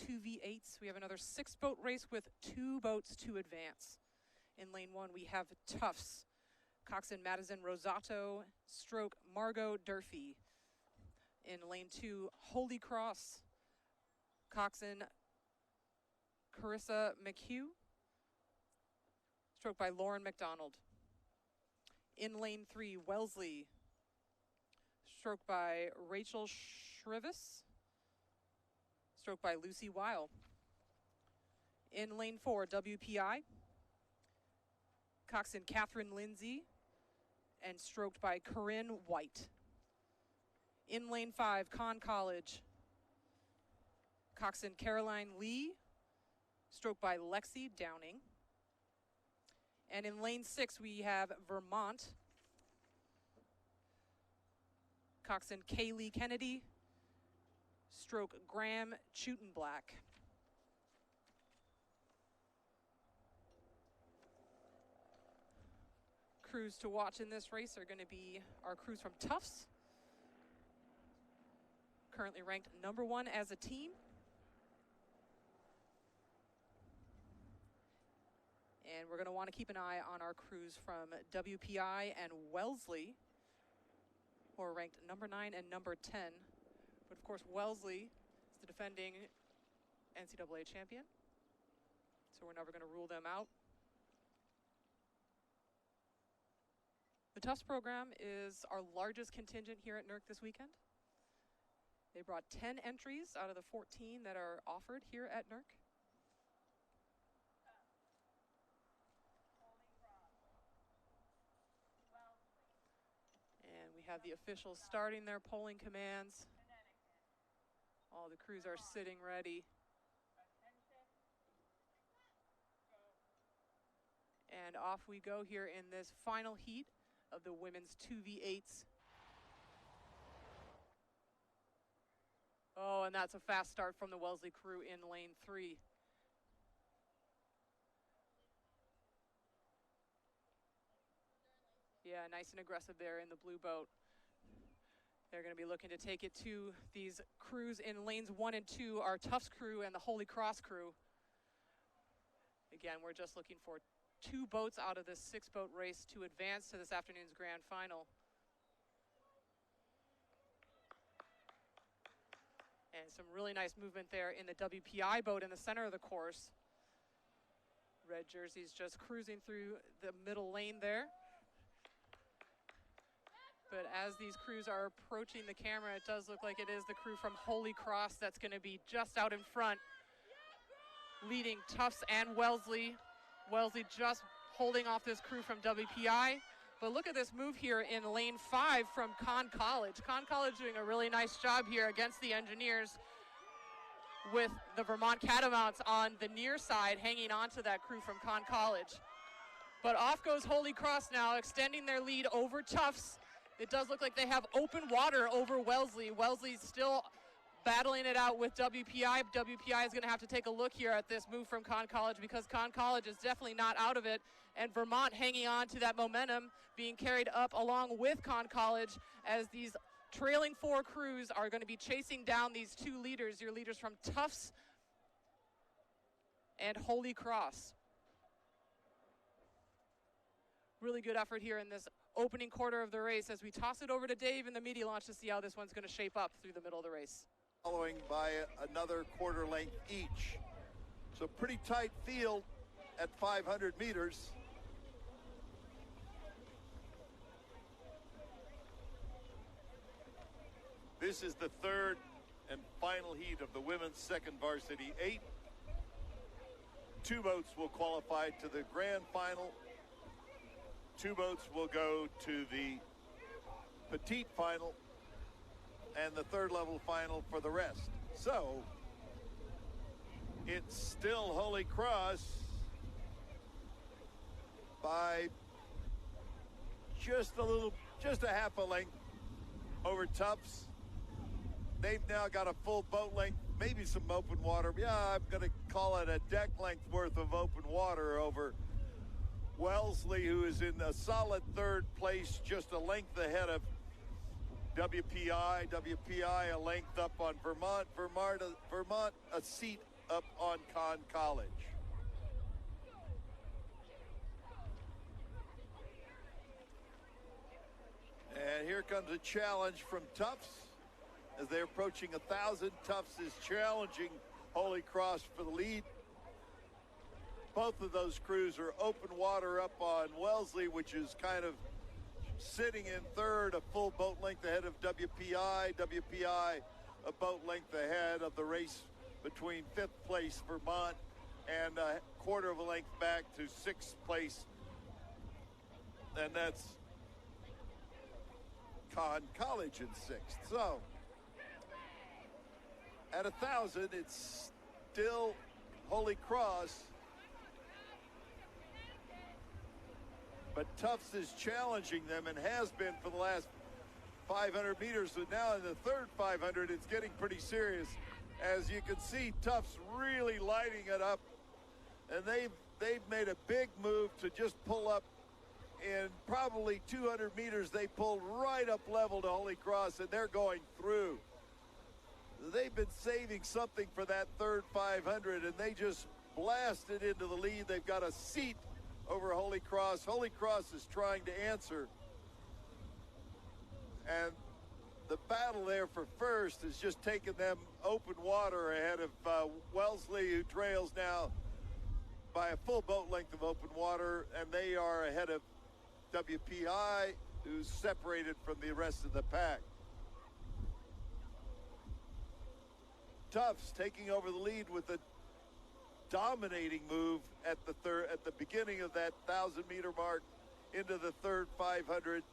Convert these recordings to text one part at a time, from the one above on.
2v8s. We have another 6-boat race with 2 boats to advance. In lane 1, we have Tufts, Coxon, Madison, Rosato, stroke Margot Durfee. In lane 2, Holy Cross, Coxon, Carissa McHugh, stroke by Lauren McDonald. In lane 3, Wellesley, stroke by Rachel Shrivis, stroke by Lucy Weil. In lane 4, WPI, Coxon Catherine Lindsay, and stroked by Corinne White. In lane 5, Conn College, Coxon Caroline Lee, stroked by Lexi Downing. And in lane 6, we have Vermont, Coxon Kaylee Kennedy, stroke Graham Chutenblack. Crews to watch in this race are going to be our crews from Tufts, currently ranked #1 as a team. And we're going to want to keep an eye on our crews from WPI and Wellesley, who are ranked #9 and #10. But of course, Wellesley is the defending NCAA champion, so we're never going to rule them out. The Tufts program is our largest contingent here at NERC this weekend. They brought 10 entries out of the 14 that are offered here at NERC. And we have the officials starting their polling commands. All the crews are sitting ready. And off we go here in this final heat of the women's 2v8s. Oh, and that's a fast start from the Wellesley crew in lane 3. Yeah, nice and aggressive there in the blue boat. They're going to be looking to take it to these crews in lanes 1 and 2, our Tufts crew and the Holy Cross crew. Again, we're just looking for 2 boats out of this 6-boat race to advance to this afternoon's grand final. And some really nice movement there in the WPI boat in the center of the course. Red jerseys just cruising through the middle lane there. But as these crews are approaching the camera, it does look like it is the crew from Holy Cross that's going to be just out in front, leading Tufts and Wellesley. Wellesley just holding off this crew from WPI. But look at this move here in lane 5 from Conn College. Conn College doing a really nice job here against the Engineers, with the Vermont Catamounts on the near side hanging on to that crew from Conn College. But off goes Holy Cross now, extending their lead over Tufts. It does look like they have open water over Wellesley. Wellesley's still battling it out with WPI. WPI is going to have to take a look here at this move from Conn College, because Conn College is definitely not out of it. And Vermont hanging on to that momentum, being carried up along with Conn College, as these trailing 4 crews are going to be chasing down these 2 leaders, your leaders from Tufts and Holy Cross. Really good effort here in this opening quarter of the race, as we toss it over to Dave in the media launch to see how this one's going to shape up through the middle of the race. Following by another quarter length each. So pretty tight field at 500 meters. This is the 3rd and final heat of the women's 2nd Varsity 8. 2 boats will qualify to the grand final. 2 boats will go to the petite final, and the 3rd level final for the rest. So it's still Holy Cross by just a half a length over Tufts. They've now got a full boat length, maybe some open water. Yeah, I'm going to call it a deck length worth of open water over Wellesley, who is in a solid 3rd place, just a length ahead of WPI. WPI a length up on Vermont. Vermont a seat up on Conn College. And here comes a challenge from Tufts. As they're approaching 1,000, Tufts is challenging Holy Cross for the lead. Both of those crews are open water up on Wellesley, which is kind of sitting in third, a full boat length ahead of WPI. WPI a boat length ahead of the race between 5th place Vermont and a quarter of a length back to 6th place. And that's Conn College in 6th. So at 1,000, it's still Holy Cross. But Tufts is challenging them and has been for the last 500 meters. So now in the third 500, it's getting pretty serious. As you can see, Tufts really lighting it up. And they've made a big move to just pull up. In probably 200 meters, they pulled right up level to Holy Cross, and they're going through. They've been saving something for that third 500, and they just blasted into the lead. They've got a seat over Holy Cross. Holy Cross is trying to answer. And the battle there for first is just taking them open water ahead of Wellesley, who trails now by a full boat length of open water, and they are ahead of WPI, who's separated from the rest of the pack. Tufts taking over the lead with a dominating move at the beginning of that 1,000-meter mark into the third 500.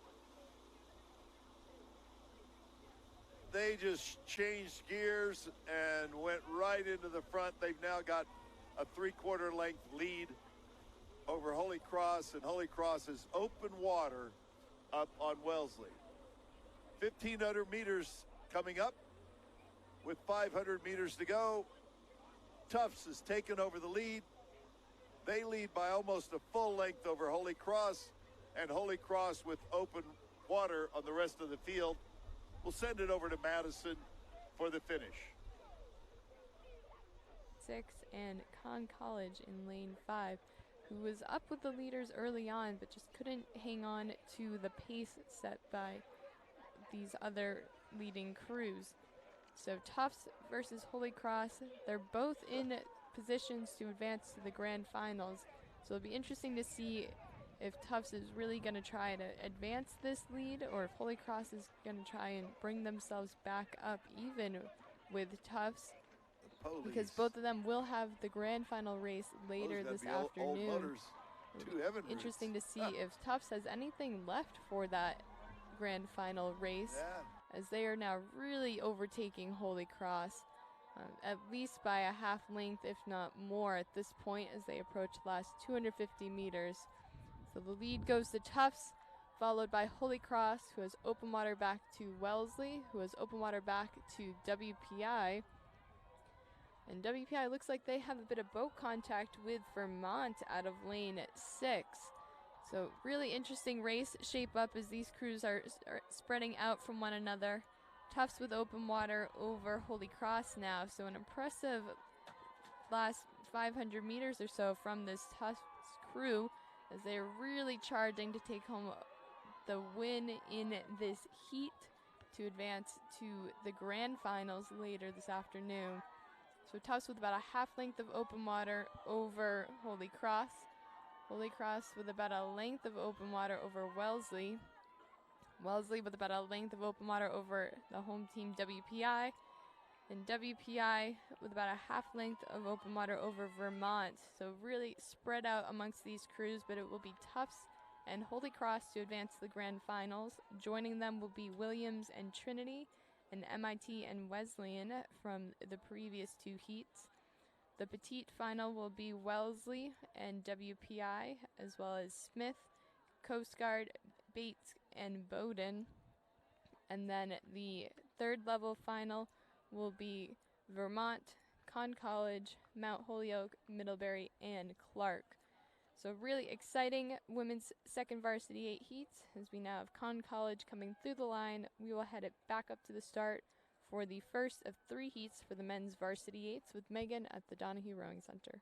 They just changed gears and went right into the front. They've now got a 3/4 length lead over Holy Cross, and Holy Cross is open water up on Wellesley. 1,500 meters coming up with 500 meters to go. Tufts has taken over the lead. They lead by almost a full length over Holy Cross, and Holy Cross with open water on the rest of the field. We'll send it over to Madison for the finish. 6 and Conn College in lane 5, who was up with the leaders early on but just couldn't hang on to the pace set by these other leading crews. So Tufts versus Holy Cross, they're both in positions to advance to the grand finals. So it'll be interesting to see if Tufts is really going to try to advance this lead, or if Holy Cross is going to try and bring themselves back up even with Tufts. Because both of them will have the grand final race later this afternoon. Interesting to see if Tufts has anything left for that grand final race, as they are now really overtaking Holy Cross, at least by a half length, if not more, at this point as they approach the last 250 meters. So the lead goes to Tufts, followed by Holy Cross, who has open water back to Wellesley, who has open water back to WPI. And WPI looks like they have a bit of boat contact with Vermont out of lane 6. So really interesting race shape up as these crews are spreading out from one another. Tufts with open water over Holy Cross now. So an impressive last 500 meters or so from this Tufts crew, as they're really charging to take home the win in this heat to advance to the grand finals later this afternoon. So Tufts with about a half length of open water over Holy Cross. Holy Cross with about a length of open water over Wellesley. Wellesley with about a length of open water over the home team WPI. And WPI with about a half length of open water over Vermont. So really spread out amongst these crews, but it will be Tufts and Holy Cross to advance to the grand finals. Joining them will be Williams and Trinity, and MIT and Wesleyan from the previous 2 heats. The petite final will be Wellesley and WPI, as well as Smith, Coast Guard, Bates, and Bowdoin. And then the third level final will be Vermont, Conn College, Mount Holyoke, Middlebury, and Clark. So really exciting women's second varsity 8 heats, as we now have Conn College coming through the line. We will head it back up to the start for the first of 3 heats for the men's varsity eights with Megan at the Donahue Rowing Center.